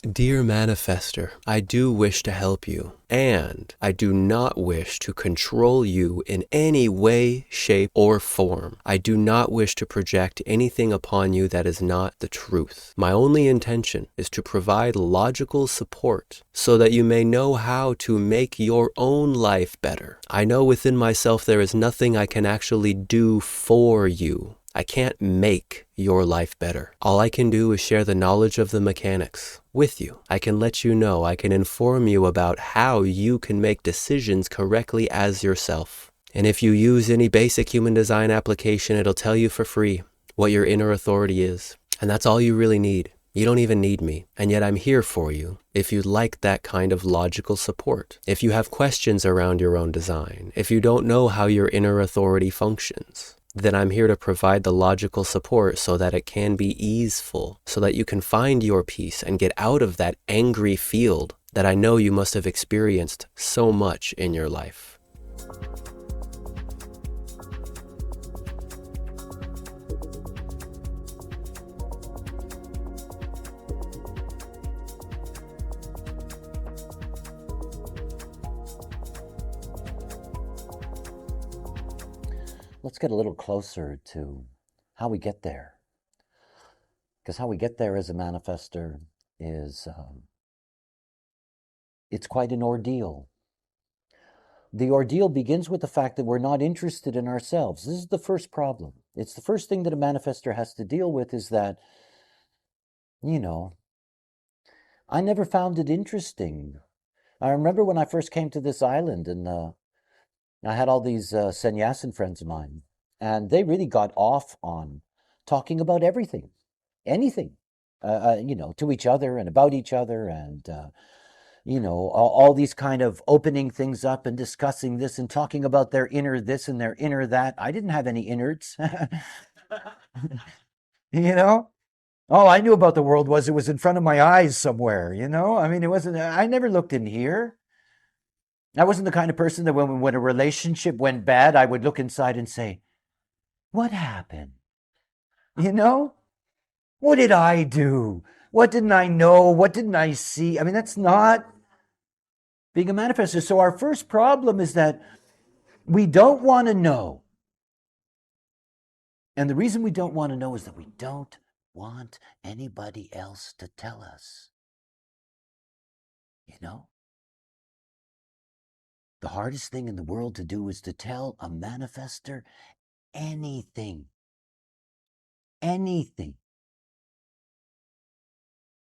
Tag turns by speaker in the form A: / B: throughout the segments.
A: Dear Manifestor, I do wish to help you, and I do not wish to control you in any way, shape, or form. I do not wish to project anything upon you that is not the truth. My only intention is to provide logical support so that you may know how to make your own life better. I know within myself there is nothing I can actually do for you. I can't make your life better. All I can do is share the knowledge of the mechanics with you. I can let you know, I can inform you about how you can make decisions correctly as yourself. And if you use any basic human design application, it'll tell you for free what your inner authority is. And that's all you really need. You don't even need me, and yet I'm here for you if you'd like that kind of logical support. If you have questions around your own design, if you don't know how your inner authority functions, then I'm here to provide the logical support so that it can be easeful, so that you can find your peace and get out of that angry field that I know you must have experienced so much in your life.
B: Let's get a little closer to how we get there. Because how we get there as a manifestor is, it's quite an ordeal. The ordeal begins with the fact that we're not interested in ourselves. This is the first problem. It's the first thing that a manifestor has to deal with is that, I never found it interesting. I remember when I first came to this island and I had all these sannyasin friends of mine, and they really got off on talking about everything, anything, to each other and about each other, and all these kind of opening things up and discussing this and talking about their inner this and their inner that. I didn't have any innards, All I knew about the world was it was in front of my eyes somewhere, I mean, it wasn't, I never looked in here. I wasn't the kind of person that when a relationship went bad, I would look inside and say, what happened? What did I do? What didn't I know? What didn't I see? I mean, that's not being a manifestor. So our first problem is that we don't want to know. And the reason we don't want to know is that we don't want anybody else to tell us. The hardest thing in the world to do is to tell a manifestor anything. Anything.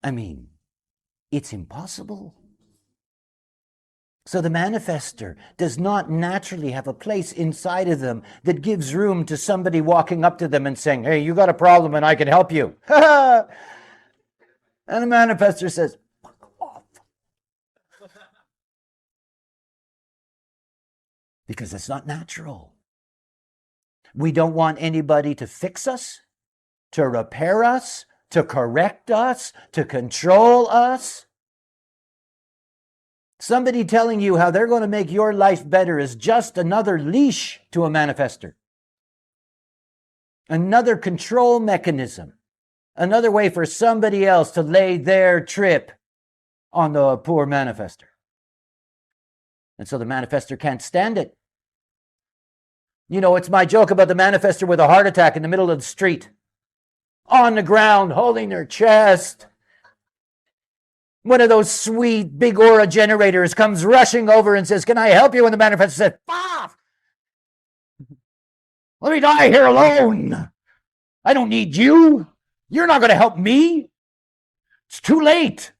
B: I mean, it's impossible. So the manifestor does not naturally have a place inside of them that gives room to somebody walking up to them and saying, hey, you got a problem and I can help you. And the manifestor says, fuck off. Because it's not natural. We don't want anybody to fix us, to repair us, to correct us, to control us. Somebody telling you how they're going to make your life better is just another leash to a manifestor. Another control mechanism. Another way for somebody else to lay their trip on the poor manifestor. And so the manifestor can't stand it. It's my joke about the manifestor with a heart attack in the middle of the street. On the ground, holding their chest. One of those sweet big aura generators comes rushing over and says, can I help you? And the manifestor says, off! Let me die here alone. I don't need you. You're not going to help me. It's too late.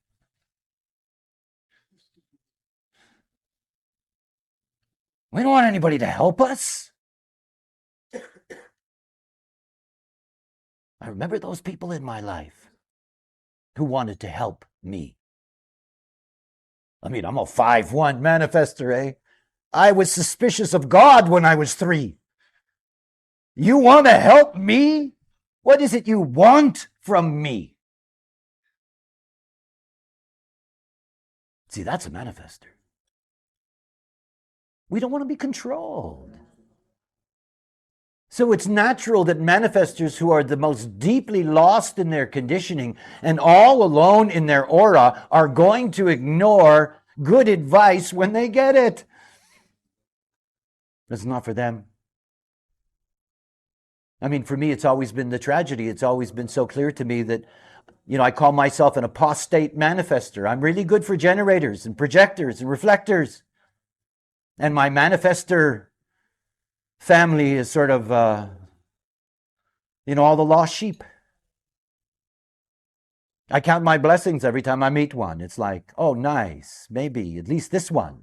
B: We don't want anybody to help us. I remember those people in my life who wanted to help me. I mean, I'm a 5'1" manifestor, eh? I was suspicious of God when I was 3. You want to help me? What is it you want from me? See, that's a manifestor. We don't want to be controlled. So it's natural that manifestors who are the most deeply lost in their conditioning and all alone in their aura are going to ignore good advice when they get it. It's not for them. I mean, for me, it's always been the tragedy. It's always been so clear to me that, I call myself an apostate manifestor. I'm really good for generators and projectors and reflectors. And my manifestor family is sort of, all the lost sheep. I count my blessings every time I meet one. It's like, oh, nice, maybe at least this one.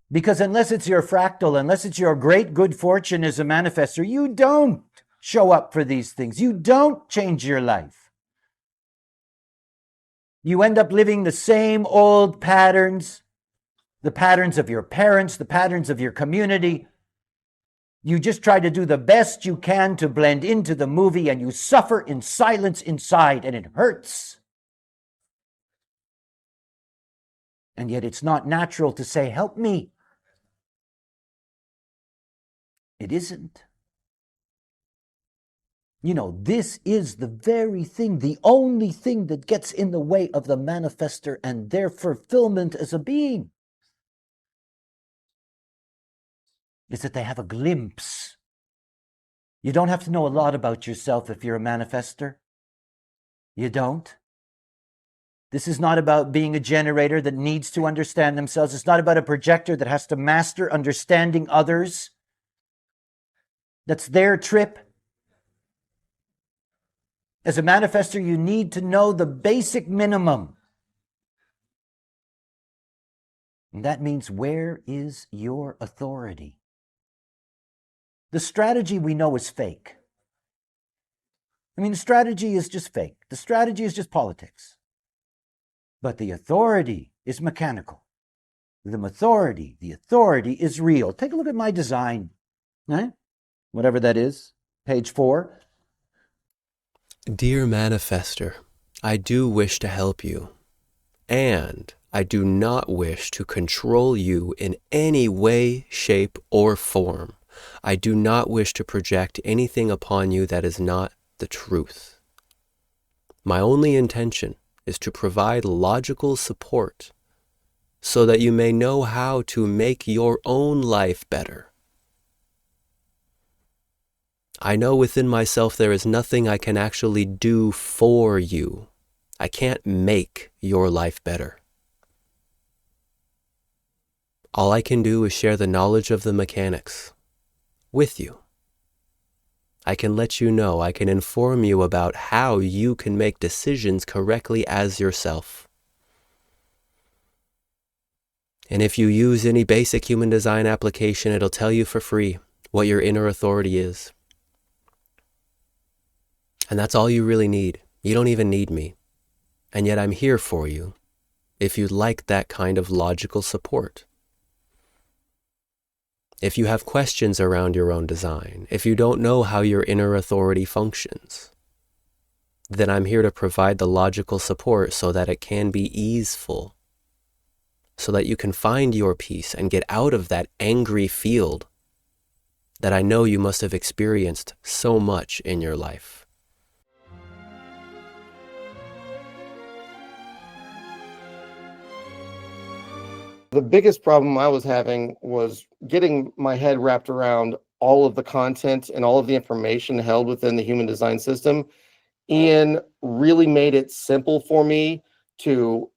B: Because unless it's your fractal, unless it's your great good fortune as a manifestor, you don't show up for these things. You don't change your life. You end up living the same old patterns, the patterns of your parents, the patterns of your community. You just try to do the best you can to blend into the movie, and you suffer in silence inside, and it hurts. And yet it's not natural to say, help me. It isn't. This is the very thing, the only thing that gets in the way of the manifestor and their fulfillment as a being, is that they have a glimpse. You don't have to know a lot about yourself if you're a manifestor. You don't. This is not about being a generator that needs to understand themselves. It's not about a projector that has to master understanding others. That's their trip. As a manifestor, you need to know the basic minimum. And that means, where is your authority? The strategy we know is fake. The strategy is just fake. The strategy is just politics. But the authority is mechanical. The authority is real. Take a look at my design. Right? Whatever that is. Page 4.
A: Dear Manifestor, I do wish to help you, and I do not wish to control you in any way, shape, or form. I do not wish to project anything upon you that is not the truth. My only intention is to provide logical support so that you may know how to make your own life better. I know within myself there is nothing I can actually do for you. I can't make your life better. All I can do is share the knowledge of the mechanics with you. I can let you know, I can inform you about how you can make decisions correctly as yourself. And if you use any basic human design application, it'll tell you for free what your inner authority is. And that's all you really need. You don't even need me. And yet I'm here for you if you'd like that kind of logical support. If you have questions around your own design, if you don't know how your inner authority functions, then I'm here to provide the logical support so that it can be easeful, so that you can find your peace and get out of that angry field that I know you must have experienced so much in your life.
C: The biggest problem I was having was getting my head wrapped around all of the content and all of the information held within the human design system. Ian really made it simple for me to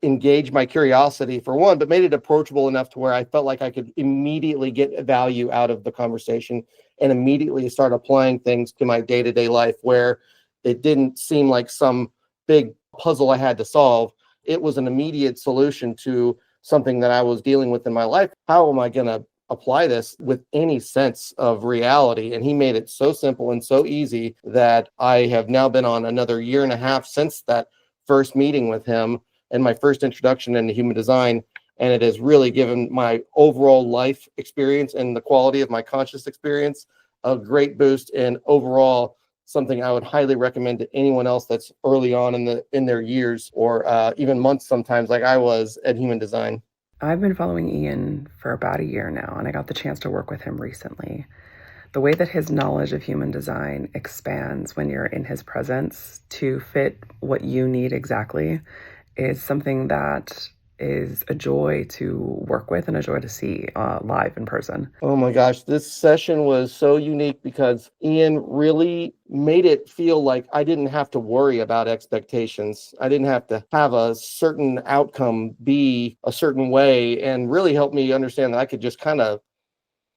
C: engage my curiosity, for one, but made it approachable enough to where I felt like I could immediately get value out of the conversation and immediately start applying things to my day-to-day life, where it didn't seem like some big puzzle I had to solve. It was an immediate solution to something that I was dealing with in my life. How am I going to apply this with any sense of reality? And he made it so simple and so easy that I have now been on another year and a half since that first meeting with him and my first introduction into human design. And it has really given my overall life experience and the quality of my conscious experience a great boost, and overall something I would highly recommend to anyone else that's early on in their years, or even months sometimes, like I was at human design.
D: I've been following Ian for about a year now, and I got the chance to work with him recently. The way that his knowledge of human design expands when you're in his presence to fit what you need exactly is something that is a joy to work with and a joy to see live in person.
C: Oh my gosh, this session was so unique because Ian really made it feel like I didn't have to worry about expectations. I didn't have to have a certain outcome be a certain way, and really helped me understand that I could just kind of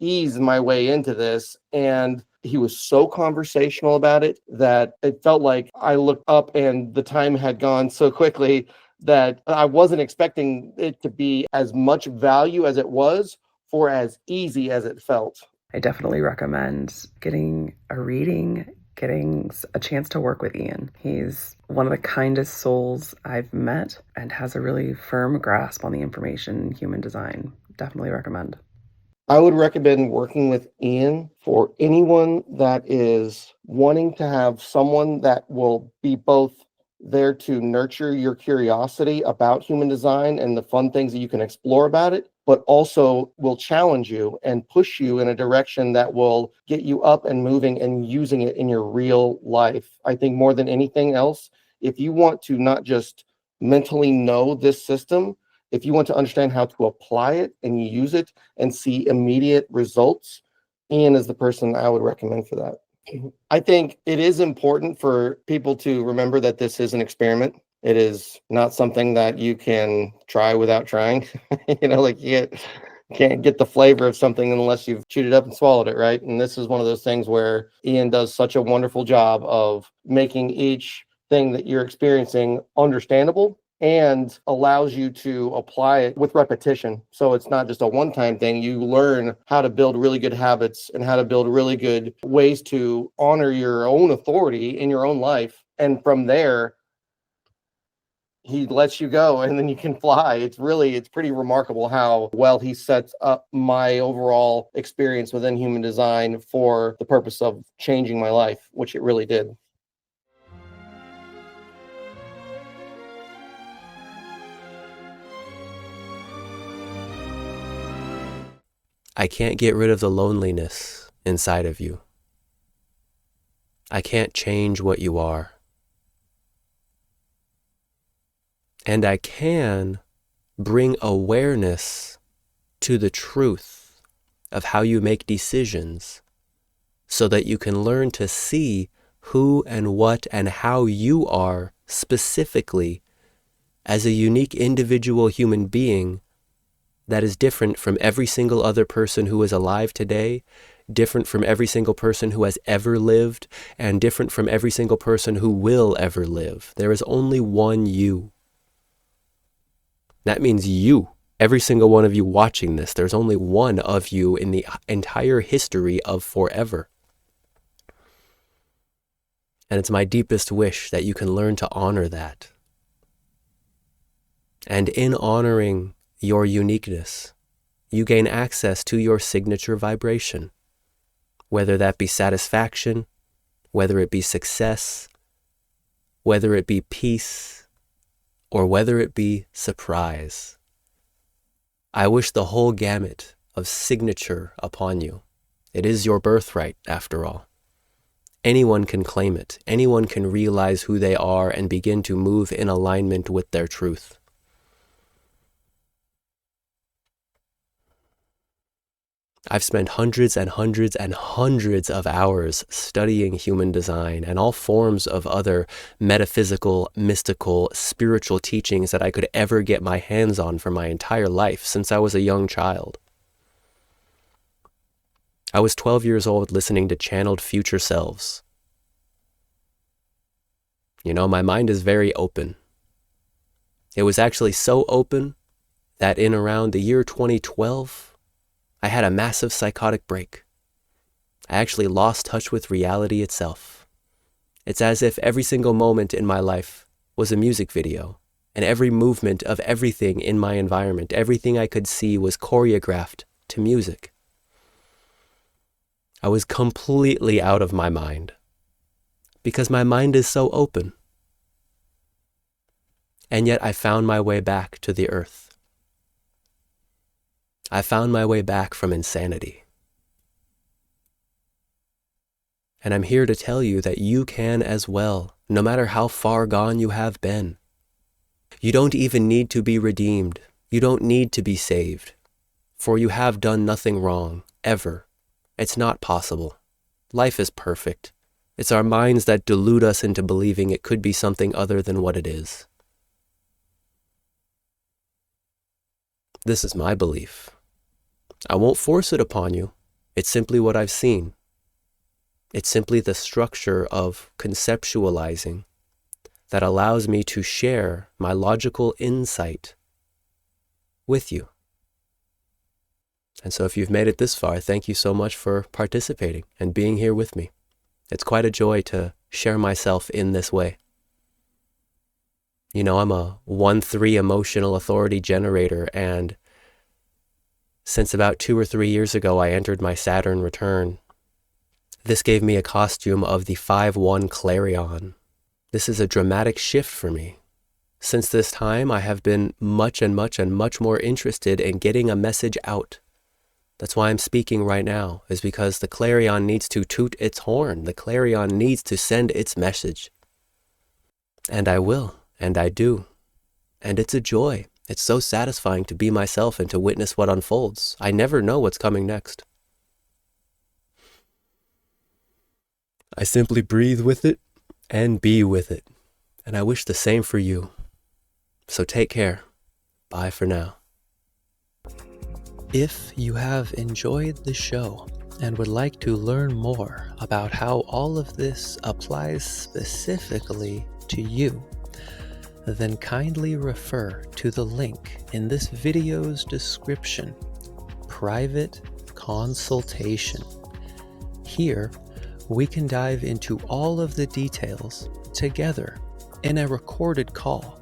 C: ease my way into this. And he was so conversational about it that it felt like I looked up and the time had gone so quickly that I wasn't expecting it to be as much value as it was for as easy as it felt.
D: I definitely recommend getting a reading, getting a chance to work with Ian. He's one of the kindest souls I've met and has a really firm grasp on the information in human design. Definitely recommend.
C: I would recommend working with Ian for anyone that is wanting to have someone that will be both there to nurture your curiosity about human design and the fun things that you can explore about it, but also will challenge you and push you in a direction that will get you up and moving and using it in your real life. I think more than anything else, if you want to not just mentally know this system, if you want to understand how to apply it and use it and see immediate results, Ian is the person I would recommend for that. I think it is important for people to remember that this is an experiment. It is not something that you can try without trying. Like you can't get the flavor of something unless you've chewed it up and swallowed it, right? And this is one of those things where Ian does such a wonderful job of making each thing that you're experiencing understandable and allows you to apply it with repetition. So it's not just a one-time thing. You learn how to build really good habits and how to build really good ways to honor your own authority in your own life. And from there, he lets you go and then you can fly. It's pretty remarkable how well he sets up my overall experience within human design for the purpose of changing my life, which it really did.
A: I can't get rid of the loneliness inside of you. I can't change what you are. And I can bring awareness to the truth of how you make decisions so that you can learn to see who and what and how you are specifically as a unique individual human being that is different from every single other person who is alive today, different from every single person who has ever lived, and different from every single person who will ever live. There is only one you. That means you, every single one of you watching this, there's only one of you in the entire history of forever. And it's my deepest wish that you can learn to honor that. And in honoring your uniqueness, you gain access to your signature vibration, whether that be satisfaction, whether it be success, whether it be peace, or whether it be surprise. I wish the whole gamut of signature upon you. It is your birthright, after all. Anyone can claim it. Anyone can realize who they are and begin to move in alignment with their truth. I've spent hundreds and hundreds and hundreds of hours studying human design and all forms of other metaphysical, mystical, spiritual teachings that I could ever get my hands on for my entire life since I was a young child. I was 12 years old listening to channeled future selves. My mind is very open. It was actually so open that in around the year 2012, I had a massive psychotic break. I actually lost touch with reality itself. It's as if every single moment in my life was a music video, and every movement of everything in my environment, everything I could see was choreographed to music. I was completely out of my mind because my mind is so open. And yet I found my way back to the earth. I found my way back from insanity. And I'm here to tell you that you can as well, no matter how far gone you have been. You don't even need to be redeemed. You don't need to be saved. For you have done nothing wrong, ever. It's not possible. Life is perfect. It's our minds that delude us into believing it could be something other than what it is. This is my belief. I won't force it upon you. It's simply what I've seen. It's simply the structure of conceptualizing that allows me to share my logical insight with you. And so if you've made it this far, thank you so much for participating and being here with me. It's quite a joy to share myself in this way. You know, I'm a 1-3 emotional authority generator, and since about 2 or 3 years ago, I entered my Saturn return. This gave me a costume of the 5-1 Clarion. This is a dramatic shift for me. Since this time, I have been much more interested in getting a message out. That's why I'm speaking right now, is because the Clarion needs to toot its horn. The Clarion needs to send its message. And I will, and I do. And it's a joy. It's so satisfying to be myself and to witness what unfolds. I never know what's coming next. I simply breathe with it and be with it. And I wish the same for you. So take care. Bye for now. If you have enjoyed the show and would like to learn more about how all of this applies specifically to you, then kindly refer to the link in this video's description, Private Consultation. Here, we can dive into all of the details together in a recorded call.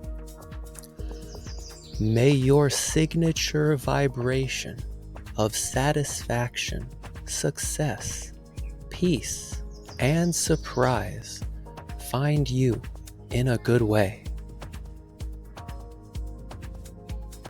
A: May your signature vibration of satisfaction, success, peace, and surprise find you in a good way.